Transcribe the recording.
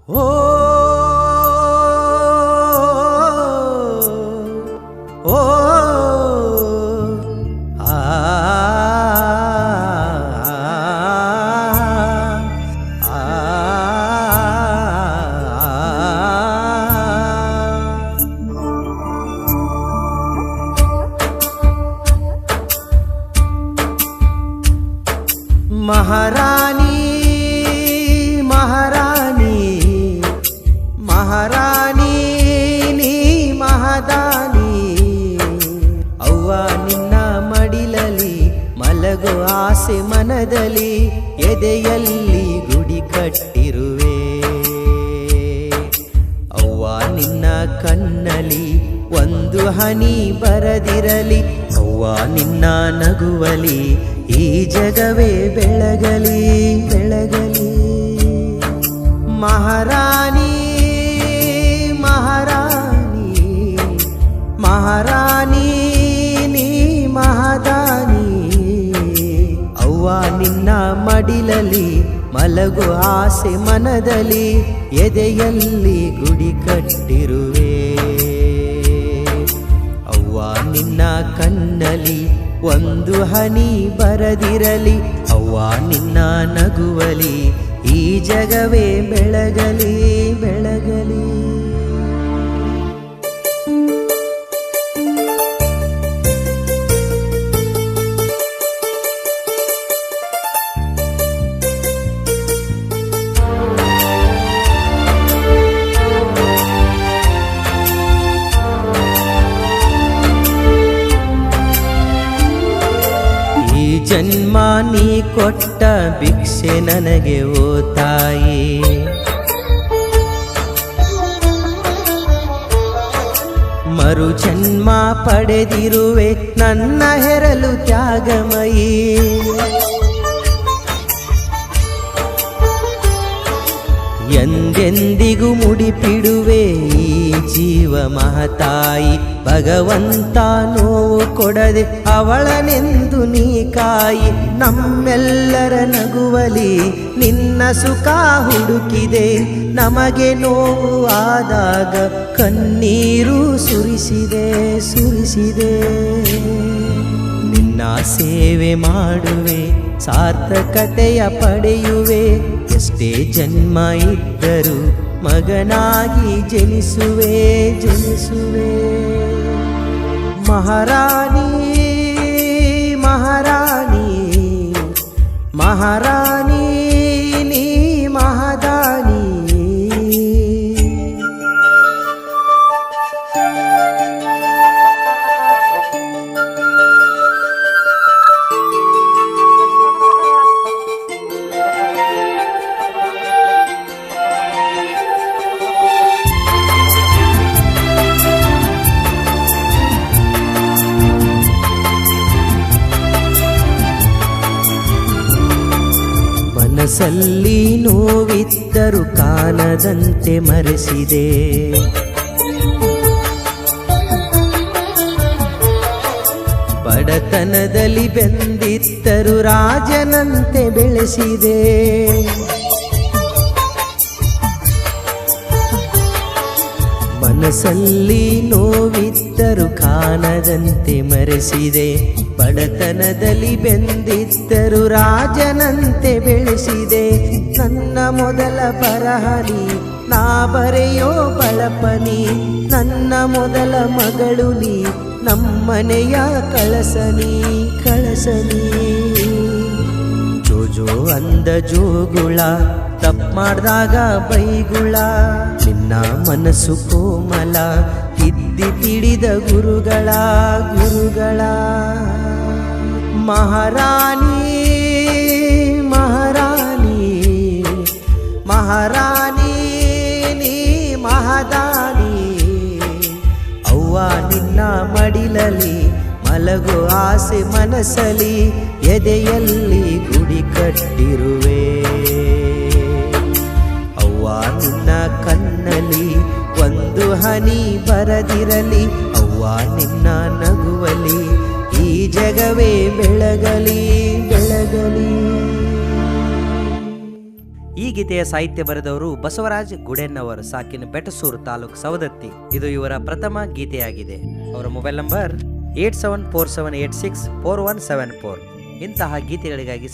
ಓ ಓ ಆ ಮಹಾರಾಣಿ ಮಹಾರಾಣಿ ಮಹಾರಾಣಿ ನೀ ಮಹದಾನಿ ಅವ್ವ ನಿನ್ನ ಮಡಿಲಲಿ ಮಲಗೋ ಆಸೆ ಮನದಲ್ಲಿ ಎದೆಯಲ್ಲಿ ಗುಡಿ ಕಟ್ಟಿರುವೆ ಅವ್ವ ನಿನ್ನ ಕಣ್ಣಲಿ ಒಂದು ಹನಿ ಬರದಿರಲಿ ಅವ್ವ ನಿನ್ನ ನಗುವಲಿ ಈ ಜಗವೇ ಬೆಳಗಲಿ ಬೆಳಗಲಿ ಮಹಾರಾಣಿ ಮಹಾರಾಣಿ ಮಹಾರಾಣಿ ನೀ ಮಹದಾನಿ ಅವ್ವ ನಿನ್ನ ಮಡಿಲಲಿ ಮಲಗು ಆಸೆ ಮನದಲ್ಲಿ ಎದೆಯಲ್ಲಿ ಗುಡಿ ಕಟ್ಟಿರುವೆ ಅವ್ವ ನಿನ್ನ ಕಣ್ಣಲಿ ಒಂದು ಹನಿ ಬರದಿರಲಿ ಅವ್ವ ನಿನ್ನ ನಗುವಲಿ ಈ ಜಗವೇ ಬೆಳಗಲಿ ಬೆಳಗಲಿ ಜನ್ಮ ನೀ ಕೊಟ್ಟ ಭಿಕ್ಷೆ ನನಗೆ ಓ ತಾಯಿ ಮರು ಜನ್ಮ ಪಡೆದಿರುವೆ ನನ್ನ ಹೆರಲು ತ್ಯಾಗಮಯಿ ಎಂದೆಂದಿಗೂ ಮುಡಿಪಿಡುವೆ ಈ ಜೀವ ಮಹತಾಯಿ ಭಗವಂತ ನೋವು ಕೊಡದೆ ಅವಳನೆಂದು ನೀ ಕಾಯಿ ನಮ್ಮೆಲ್ಲರ ನಗುವಲಿ ನಿನ್ನ ಸುಖ ಹುಡುಕಿದೆ ನಮಗೆ ನೋವು ಆದಾಗ ಕಣ್ಣೀರು ಸುರಿಸಿದೆ ಸುರಿಸಿದೆ ನಿನ್ನ ಸೇವೆ ಮಾಡುವೆ ಸಾರ್ಥಕತೆಯ ಪಡೆಯುವೆ ಎಷ್ಟೇ ಜನ್ಮ ಇದ್ದರೂ ಮಗನಾಗಿ ಜನಿಸುವೆ ಜನಿಸುವೆ ಮಹಾರಾಣಿ ಮಹಾರಾಣಿ ಮಹಾರಾಣಿ ನೀ ಮಹದಾನಿ ಮನಸ್ಸಲ್ಲಿ ನೋವಿದ್ದರೂ ಕಾಣದಂತೆ ಮರೆಸಿದೆ ಬಡತನದಲ್ಲಿ ಬೆಂದಿದ್ದರೂ ರಾಜನಂತೆ ಬೆಳೆಸಿದೆ ಮನಸ್ಸಲ್ಲಿ ನೋವಿದ್ದರೂ ಕಾಣದಂತೆ ಮರೆಸಿದೆ ಬಡತನದಲ್ಲಿ ಬೆಂದಿದ್ದರೂ ರಾಜನಂತೆ ಬೆಳೆಸಿದೆ ನನ್ನ ಮೊದಲ ಬರಹನಿ ನಾ ಬರೆಯೋ ಬಳಪನಿ ನನ್ನ ಮೊದಲ ಮಗಳು ನೀ ನಮ್ಮನೆಯ ಕಳಸನಿ ಕಳಸನಿ ಜೋಜೋ ಅಂದ ಜೋಗುಳ ತಪ್ಪು ಮಾಡಿದಾಗ ಬೈಗುಳ ನಿನ್ನ ಮನಸ್ಸು ಕೋಮಲ ತಿದ್ದಿ ತಿಳಿದ ಗುರುಗಳ ಗುರುಗಳ ಮಹಾರಾಣಿ ಮಹಾರಾಣಿ ಮಹಾರಾಣಿ ನೀ ಮಹದಾನಿ ಅವ್ವ ನಿನ್ನ ಮಡಿಲಲಿ ಮಲಗೋ ಆಸೆ ಮನಸ್ಸಲಿ ಎದೆಯಲ್ಲಿ ಗುಡಿ ಕಟ್ಟಿರುವೆ ಅವ್ವ ನಿನ್ನ ಕಣ್ಣಲಿ ಒಂದು ಹನಿ ಬರದಿರಲಿ ಅವ್ವ ನಿನ್ನ ನಗುವಲಿ ಈ ಜಗವೇ ಬೆಳಗಲಿ ಬೆಳಗಲಿ ಈ ಗೀತೆಯ ಸಾಹಿತ್ಯ ಬರೆದವರು ಬಸವರಾಜ್ ಗುಡೆನ್ನವರ್, ಸಾಕಿನ ಬೆಟಸೂರು ತಾಲೂಕು ಸವದತ್ತಿ. ಇದು ಇವರ ಪ್ರಥಮ ಗೀತೆಯಾಗಿದೆ. ಅವರ ಮೊಬೈಲ್ ನಂಬರ್ 8747864174. ಇಂತಹ ಗೀತೆಗಳಿಗಾಗಿ